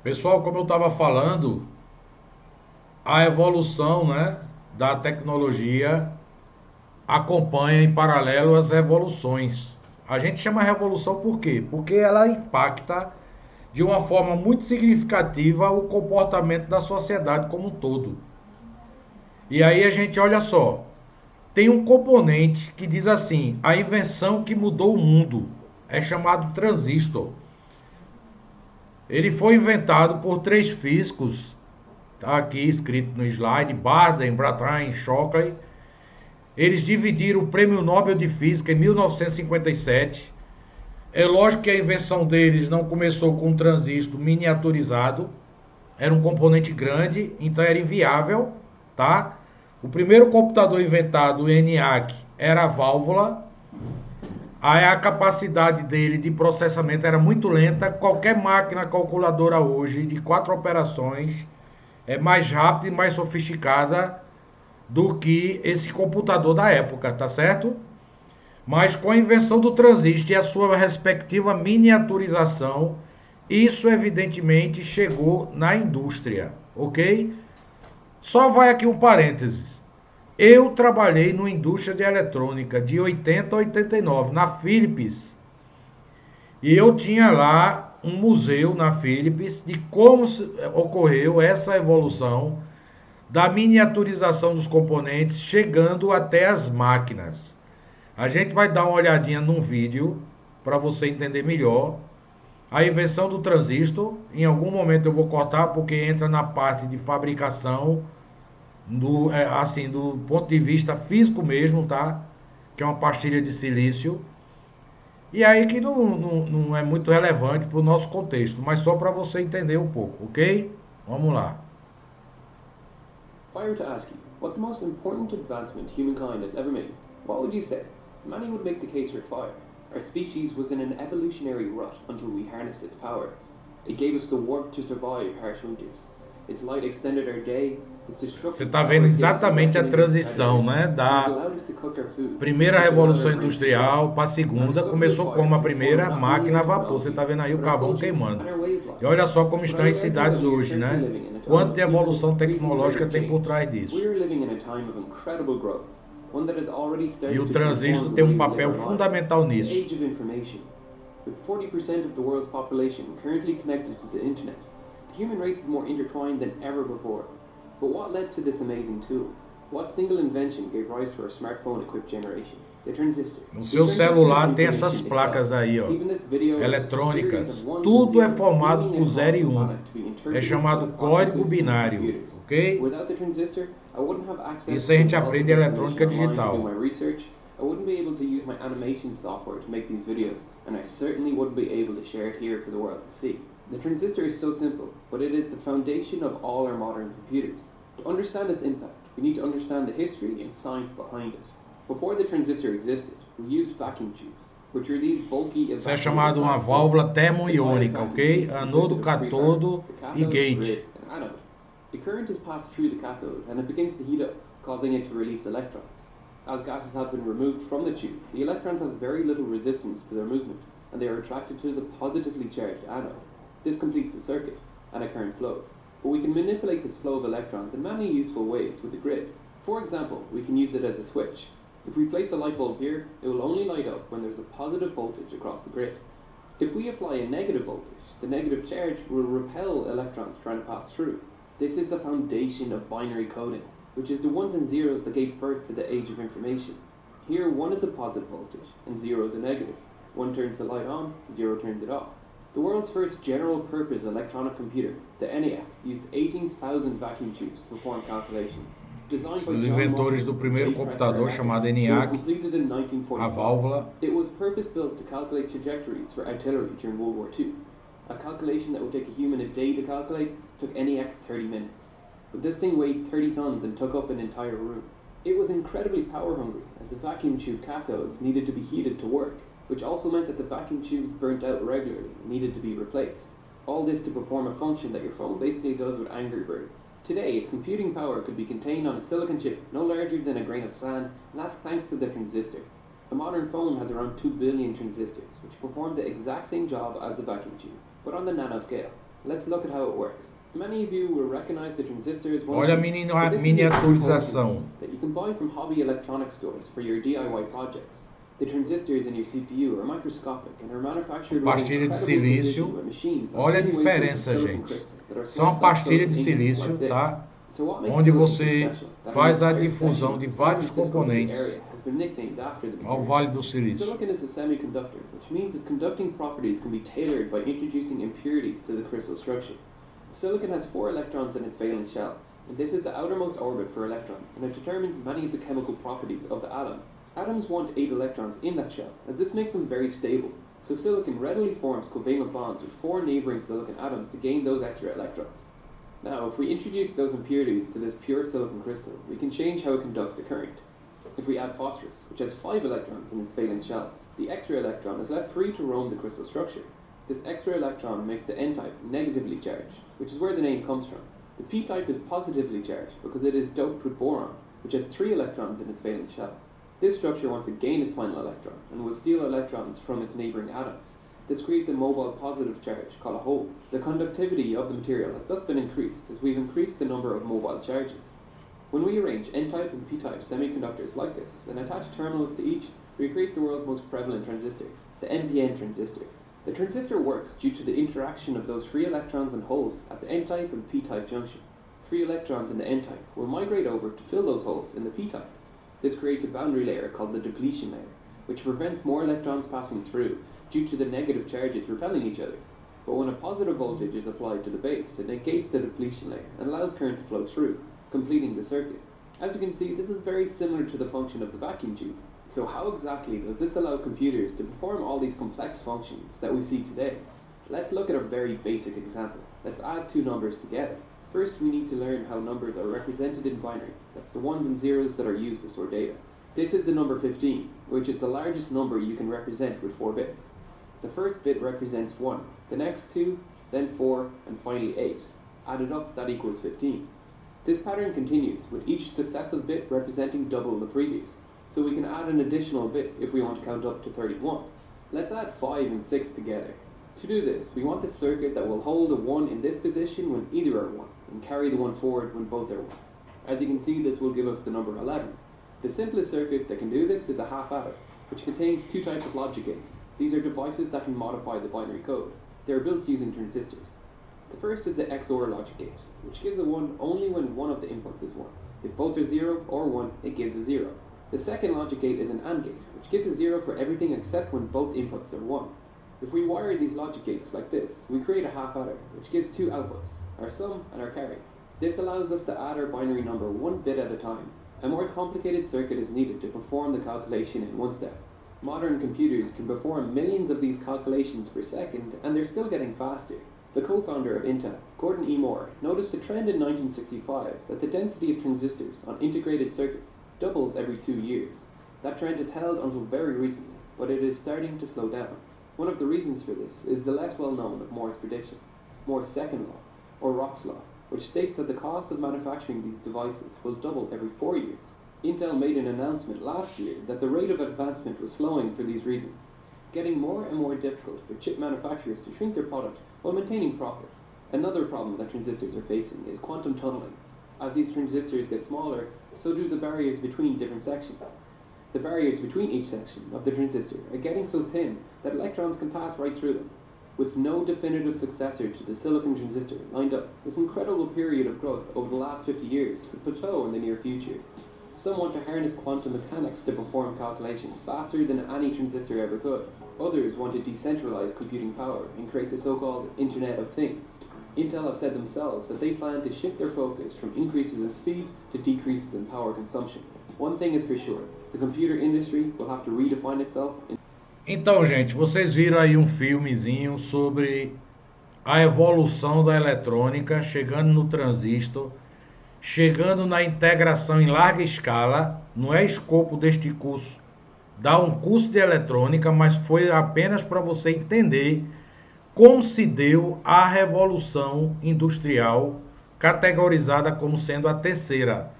Pessoal, como eu estava falando, a evolução, né, da tecnologia acompanha em paralelo as revoluções. A gente chama revolução por quê? Porque ela impacta de uma forma muito significativa o comportamento da sociedade como um todo. E aí a gente olha só, tem um componente que diz assim: a invenção que mudou o mundo é chamado transistor. Ele foi inventado por três físicos, tá aqui escrito no slide: Barden, Brattain, Shockley. Eles dividiram o Prêmio Nobel de Física em 1957. É lógico que a invenção deles não começou com um transistor miniaturizado, era um componente grande, então era inviável, tá? O primeiro computador inventado, o ENIAC, era a válvula. Aí a capacidade dele de processamento era muito lenta. Qualquer máquina calculadora hoje de quatro operações é mais rápida e mais sofisticada do que esse computador da época, tá certo? Mas com a invenção do transistor e a sua respectiva miniaturização, isso evidentemente chegou na indústria, ok? Só vai aqui um parênteses. Eu trabalhei numa indústria de eletrônica de 80 a 89, na Philips. E eu tinha lá um museu na Philips de como ocorreu essa evolução da miniaturização dos componentes, chegando até as máquinas. A gente vai dar uma olhadinha num vídeo para você entender melhor a invenção do transistor. Em algum momento eu vou cortar porque entra na parte de fabricação assim, do ponto de vista físico mesmo, tá? Que é uma pastilha de silício. E aí que não é muito relevante para o nosso contexto, mas só para você entender um pouco, ok? Vamos lá. If I were to ask you what the most important advancement humankind has ever made, what would you say? Many would make the case for fire. Our species was in an evolutionary rut until we harnessed its power. It gave us the warmth to survive harsh winters. Its light extended our day, its Você destructive está vendo power gave us a exatamente a weapon against transição, predators, né, and it da allowed us to cook our food, primeira which allowed our revolução brains to grow. industrial para a Our segunda. discovery of Começou fire como a transformed primeira not only máquina a our vapor. Você está technology, vendo aí o but our carvão culture queimando. and our way of life. E olha só como But estão I as would argue that cidades we are hoje, currently né? living in a time Quanto of de even evolução increasing rate tecnológica of tem por change. trás We disso. are living in a time of incredible growth, one that has already E started o to transform transistor the tem um way we live papel our lives. fundamental The nisso. age of information. With 40% of the world's population currently connected to the internet, the human race is more intertwined than ever before. But what led to this amazing tool? What single invention gave rise to our smartphone-equipped generation? The transistor. No The seu transistor is celular tem essas information itself. placas aí, ó, Even this video is just a series of eletrônicas. ones and Tudo é zeros formado beaming por zero across e the um. planet to be É interpreted by chamado código processors and binário, computers. ok? Without the transistor, I wouldn't have access Isso a to gente the wealth aprende of em information eletrônica online to do my digital. research. I wouldn't be able to use my animation software to make these videos, and I certainly wouldn't be able to share it here for the world to see. The transistor is so simple, but it is the foundation of all our modern computers. To understand its impact, we need to understand the history and science behind it. Before the transistor existed, we used vacuum tubes, which are these bulky Isso é evaporative chamado uma glass balls. válvula The five termoiônica, vacuum ok? tubes Anodo, consisted of three parts: catodo the e cathode, gate. grid, and anode. The current is passed through the cathode, and it begins to heat up, causing it to release electrons. As gases have been removed from the tube, the electrons have very little resistance to their movement, and they are attracted to the positively charged anode. This completes the circuit, and a current flows. But we can manipulate this flow of electrons in many useful ways with the grid. For example, we can use it as a switch. If we place a light bulb here, it will only light up when there's a positive voltage across the grid. If we apply a negative voltage, the negative charge will repel electrons trying to pass through. This is the foundation of binary coding, which is the ones and zeros that gave birth to the age of information. Here, 1 is a positive voltage, and 0 is a negative. 1 turns the light on, 0 turns it off. The world's first general-purpose electronic computer, the ENIAC, used 18,000 vacuum tubes to perform calculations. Designed by Os John inventores Moffat do and primeiro J. Prescott computador chamado Acton, it was ENIAC, completed in a 1945. válvula. It was purpose-built to calculate trajectories for artillery during World War II. A calculation that would take a human a day to calculate took ENIAC 30 minutes. But this thing weighed 30 tons and took up an entire room. It was incredibly power-hungry, as the vacuum tube cathodes needed to be heated to work, which also meant that the vacuum tubes burnt out regularly and needed to be replaced. All this to perform a function that your phone basically does with Angry Birds. Today, its computing power could be contained on a silicon chip no larger than a grain of sand, and that's thanks to the transistor. The modern phone has around 2 billion transistors, which perform the exact same job as the vacuum tube, but on the nanoscale. Let's look at how it works. Many of you will recognize the transistor as one Olha a of these, but this is a miniaturização. that you can buy from hobby electronics stores for your DIY projects. The transistors in your CPU are microscopic and are manufactured with Pastilha de incredible precision silício. with machines on Olha a thin wafers of diferença, silicon gente. crystal that are São sliced off pastilha de silicon ingots silício, like this. tá? So what makes Onde silicon você special? That faz a an entire difusão section de of the vários San Francisco Bay componentes area has been nicknamed after the ao material. Vale do Silício. Silicon is a semiconductor, which means its conducting properties can be tailored by introducing impurities to the crystal structure. Silicon has 4 electrons in its valence shell, and this is the outermost orbit for electrons, and it determines many of the chemical properties of the atom. Atoms want 8 electrons in that shell, as this makes them very stable, so silicon readily forms covalent bonds with 4 neighboring silicon atoms to gain those extra electrons. Now, if we introduce those impurities to this pure silicon crystal, we can change how it conducts a current. If we add phosphorus, which has 5 electrons in its valence shell, the extra electron is left free to roam the crystal structure. This extra electron makes the n-type negatively charged, which is where the name comes from. The p-type is positively charged because it is doped with boron, which has 3 electrons in its valence shell. This structure wants to gain its final electron, and will steal electrons from its neighboring atoms. This creates a mobile positive charge, called a hole. The conductivity of the material has thus been increased, as we've increased the number of mobile charges. When we arrange n-type and p-type semiconductors like this, and attach terminals to each, we create the world's most prevalent transistor, the NPN transistor. The transistor works due to the interaction of those free electrons and holes at the n-type and p-type junction. Free electrons in the n-type will migrate over to fill those holes in the p-type. This creates a boundary layer called the depletion layer, which prevents more electrons passing through due to the negative charges repelling each other. But when a positive voltage is applied to the base, it negates the depletion layer and allows current to flow through, completing the circuit. As you can see, this is very similar to the function of the vacuum tube. So how exactly does this allow computers to perform all these complex functions that we see today? Let's look at a very basic example. Let's add 2 numbers together. First, we need to learn how numbers are represented in binary. That's the ones and zeros that are used to store data. This is the number 15, which is the largest number you can represent with 4 bits. The first bit represents 1, the next 2, then 4, and finally 8. Added up, that equals 15. This pattern continues, with each successive bit representing double the previous. So we can add an additional bit if we want to count up to 31. Let's add 5 and 6 together. To do this, we want a circuit that will hold a 1 in this position when either are 1, and carry the 1 forward when both are 1. As you can see, this will give us the number 11. The simplest circuit that can do this is a half adder, which contains 2 types of logic gates. These are devices that can modify the binary code. They are built using transistors. The first is the XOR logic gate, which gives a 1 only when one of the inputs is 1. If both are 0 or 1, it gives a 0. The second logic gate is an AND gate, which gives a 0 for everything except when both inputs are 1. If we wire these logic gates like this, we create a half adder, which gives 2 outputs, our sum and our carry. This allows us to add our binary number 1 bit at a time. A more complicated circuit is needed to perform the calculation in one step. Modern computers can perform millions of these calculations per second, and they're still getting faster. The co-founder of Intel, Gordon E. Moore, noticed a trend in 1965 that the density of transistors on integrated circuits doubles every 2 years. That trend has held until very recently, but it is starting to slow down. One of the reasons for this is the less well-known of Moore's predictions, Moore's second law, or Rock's law, which states that the cost of manufacturing these devices will double every 4 years. Intel made an announcement last year that the rate of advancement was slowing for these reasons, getting more and more difficult for chip manufacturers to shrink their product while maintaining profit. Another problem that transistors are facing is quantum tunneling. As these transistors get smaller, so do the barriers between different sections. The barriers between each section of the transistor are getting so thin that electrons can pass right through them. With no definitive successor to the silicon transistor lined up, this incredible period of growth over the last 50 years could plateau in the near future. Some want to harness quantum mechanics to perform calculations faster than any transistor ever could. Others want to decentralize computing power and create the so-called Internet of Things. Intel have said themselves that they plan to shift their focus from increases in speed to decreases in power consumption. One thing is for sure, the computer industry will have to redefine itself. Então, gente, vocês viram aí um filmezinho sobre a evolução da eletrônica, chegando no transistor, chegando na integração em larga escala. Não é escopo deste curso dar um curso de eletrônica, mas foi apenas para você entender como se deu a revolução industrial, categorizada como sendo a terceira.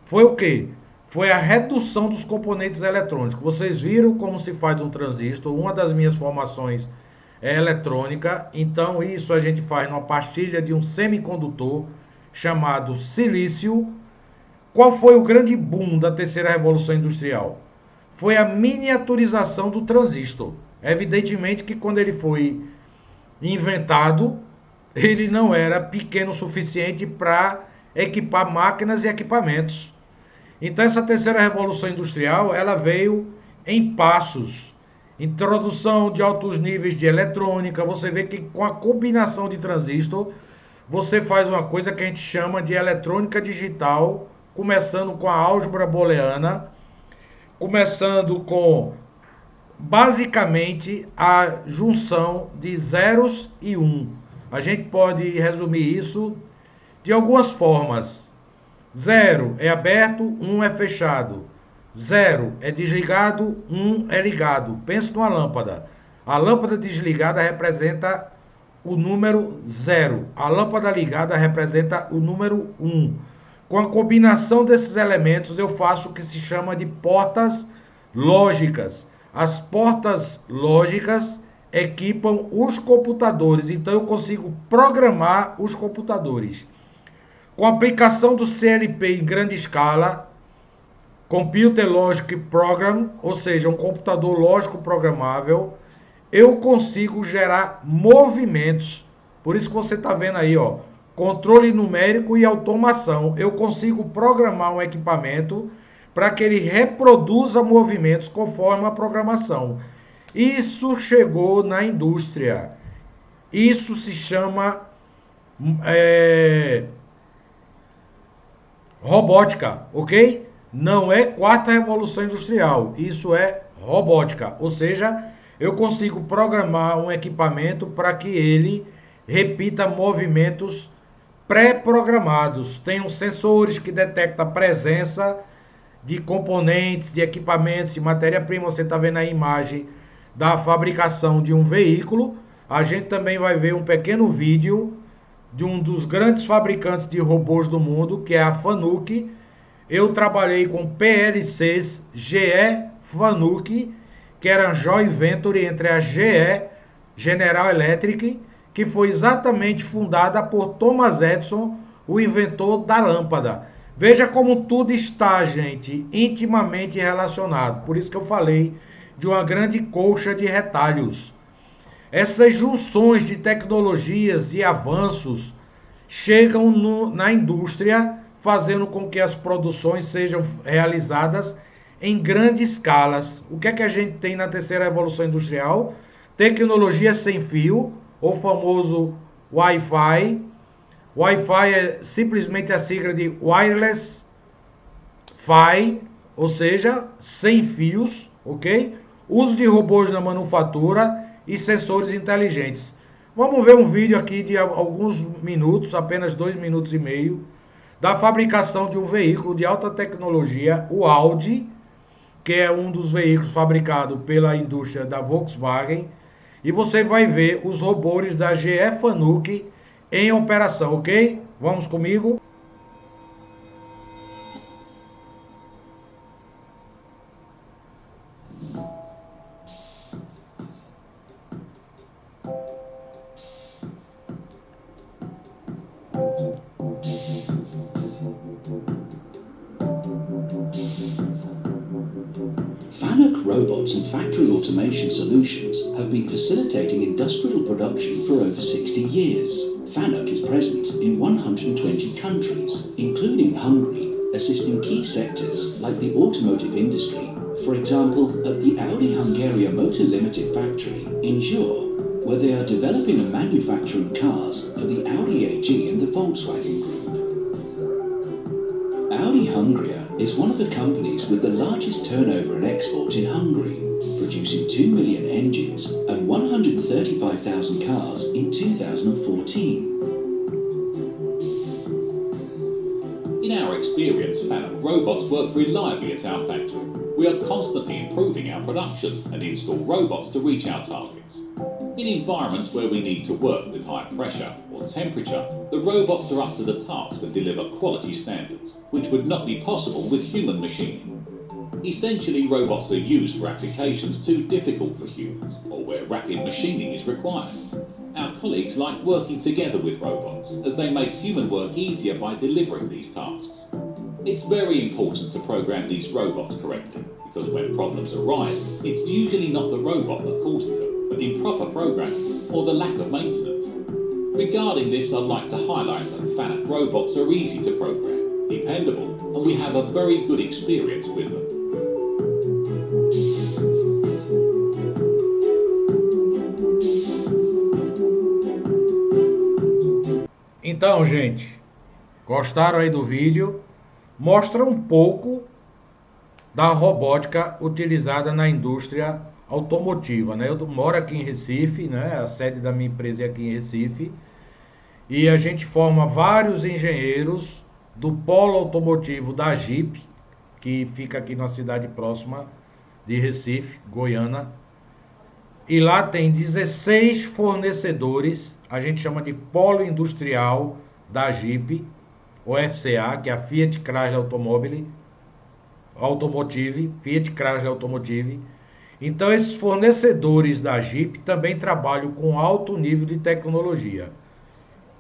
Foi o quê? Foi a redução dos componentes eletrônicos. Vocês viram como se faz um transistor. Uma das minhas formações é eletrônica. Então isso a gente faz numa pastilha de um semicondutor chamado silício. Qual foi o grande boom da terceira revolução industrial? Foi a miniaturização do transistor. Evidentemente que quando ele foi inventado, ele não era pequeno o suficiente para equipar máquinas e equipamentos. Então essa terceira revolução industrial, ela veio em passos. Introdução de altos níveis de eletrônica, você vê que com a combinação de transistor, você faz uma coisa que a gente chama de eletrônica digital, começando com a álgebra booleana, começando com basicamente a junção de zeros e um. A gente pode resumir isso de algumas formas. Zero é aberto, um é fechado. Zero é desligado, um é ligado. Pensa numa lâmpada. A lâmpada desligada representa o número zero. A lâmpada ligada representa o número um. Com a combinação desses elementos, eu faço o que se chama de portas lógicas. As portas lógicas equipam os computadores, então eu consigo programar os computadores. Com a aplicação do CLP em grande escala, Computer Logic Program, ou seja, um computador lógico programável, eu consigo gerar movimentos. Por isso que você está vendo aí, ó, controle numérico e automação. Eu consigo programar um equipamento para que ele reproduza movimentos conforme a programação. Isso chegou na indústria. Isso se chama robótica, ok? Não é quarta revolução industrial, isso é robótica. Ou seja, eu consigo programar um equipamento para que ele repita movimentos pré-programados. Tem sensores que detectam a presença de componentes, de equipamentos, de matéria-prima. Você está vendo a imagem da fabricação de um veículo. A gente também vai ver um pequeno vídeo de um dos grandes fabricantes de robôs do mundo, que é a Fanuc. Eu trabalhei com PLCs GE Fanuc, que era joint venture entre a GE, General Electric, que foi exatamente fundada por Thomas Edison, o inventor da lâmpada. Veja como tudo está, gente, intimamente relacionado. Por isso que eu falei de uma grande colcha de retalhos. Essas junções de tecnologias, de avanços, chegam na indústria, fazendo com que as produções sejam realizadas em grandes escalas. O que é que a gente tem na terceira revolução industrial? Tecnologia sem fio, o famoso Wi-Fi. Wi-Fi é simplesmente a sigla de Wireless Fi, ou seja, sem fios, ok? Uso de robôs na manufatura e sensores inteligentes. Vamos ver um vídeo aqui de alguns minutos, apenas 2 minutos e meio, da fabricação de um veículo de alta tecnologia, o Audi, que é um dos veículos fabricados pela indústria da Volkswagen, e você vai ver os robôs da GE Fanuc em operação, ok? Vamos comigo. FANUC robots and factory automation solutions have been facilitating industrial production for over 60 years. FANUC is present in 120 countries, including Hungary, assisting key sectors like the automotive industry, for example at the Audi Hungaria Motor Limited factory in Győr, where they are developing and manufacturing cars for the Audi AG and the Volkswagen Group. Audi Hungaria is one of the companies with the largest turnover and export in Hungary, producing 2 million engines and 135,000 cars in 2014. In our experience, FANUC robots work reliably at our factory. We are constantly improving our production and install robots to reach our targets. In environments where we need to work with high pressure or temperature, the robots are up to the task and deliver quality standards, which would not be possible with human machining. Essentially, robots are used for applications too difficult for humans, or where rapid machining is required. Our colleagues like working together with robots, as they make human work easier by delivering these tasks. It's very important to program these robots correctly, because when problems arise, it's usually not the robot that causes them, but improper programming or the lack of maintenance. Regarding this, I'd like to highlight that FANUC robots are easy to program, dependable, and we have a very good experience with them. Então, gente, gostaram aí do vídeo? Mostra um pouco da robótica utilizada na indústria automotiva, né? Eu moro aqui em Recife, né? A sede da minha empresa é aqui em Recife. E a gente forma vários engenheiros do polo automotivo da Jeep, que fica aqui na cidade próxima de Recife, Goiânia. E lá tem 16 fornecedores, a gente chama de polo industrial da Jeep, ou FCA, que é a Fiat Chrysler Automotive, Fiat Chrysler Automotive. Então, esses fornecedores da Jeep também trabalham com alto nível de tecnologia.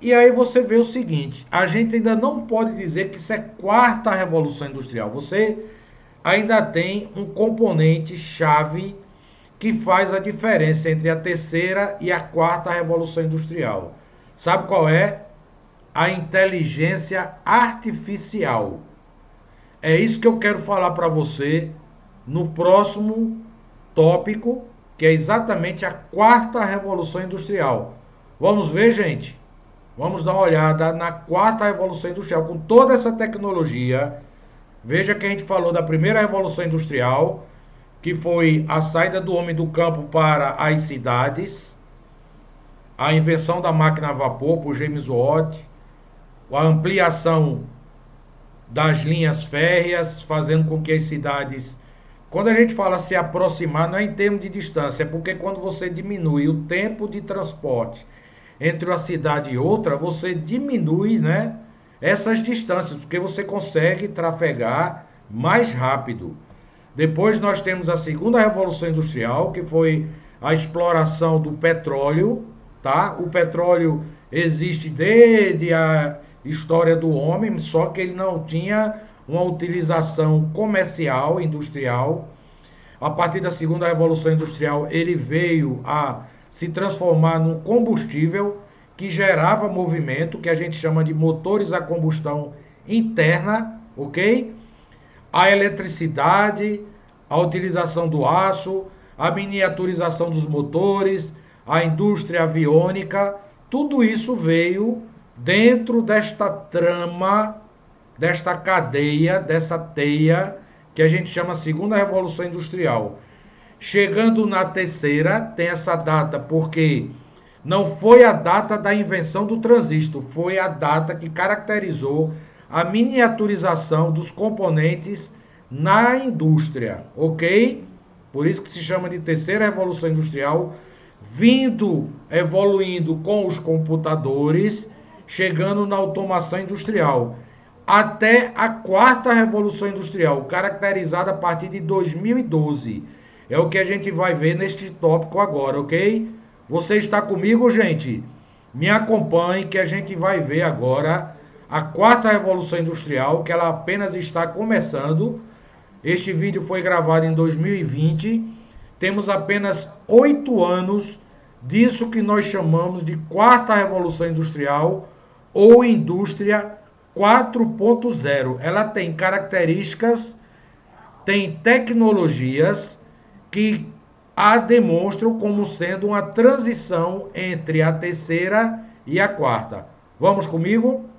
E aí você vê o seguinte, a gente ainda não pode dizer que isso é quarta revolução industrial. Você ainda tem um componente chave que faz a diferença entre a terceira e a quarta revolução industrial. Sabe qual é? A inteligência artificial. É isso que eu quero falar para você no próximo tópico, que é exatamente a quarta revolução industrial. Vamos ver, gente? Vamos dar uma olhada na quarta revolução industrial, com toda essa tecnologia. Veja que a gente falou da primeira revolução industrial, que foi a saída do homem do campo para as cidades, a invenção da máquina a vapor por James Watt, a ampliação das linhas férreas, fazendo com que as cidades... Quando a gente fala se aproximar, não é em termos de distância, é porque quando você diminui o tempo de transporte entre uma cidade e outra, você diminui, né, essas distâncias, porque você consegue trafegar mais rápido. Depois nós temos a segunda revolução industrial, que foi a exploração do petróleo, tá? O petróleo existe desde a história do homem, só que ele não tinha uma utilização comercial, industrial. A partir da segunda revolução industrial, ele veio a se transformar num combustível que gerava movimento, que a gente chama de motores a combustão interna, ok? A eletricidade, a utilização do aço, a miniaturização dos motores, a indústria aviônica, tudo isso veio dentro desta trama, desta cadeia, dessa teia, que a gente chama segunda revolução industrial. Chegando na terceira, tem essa data porque não foi a data da invenção do transistor, foi a data que caracterizou a miniaturização dos componentes na indústria, ok? Por isso que se chama de terceira revolução industrial, evoluindo com os computadores, chegando na automação industrial, até a quarta revolução industrial, caracterizada a partir de 2012. É o que a gente vai ver neste tópico agora, ok? Você está comigo, gente? Me acompanhe que a gente vai ver agora a quarta revolução industrial, que ela apenas está começando. Este vídeo foi gravado em 2020. Temos apenas 8 anos disso que nós chamamos de quarta revolução industrial ou indústria 4.0. Ela tem características, tem tecnologias que a demonstram como sendo uma transição entre a terceira e a quarta. Vamos comigo?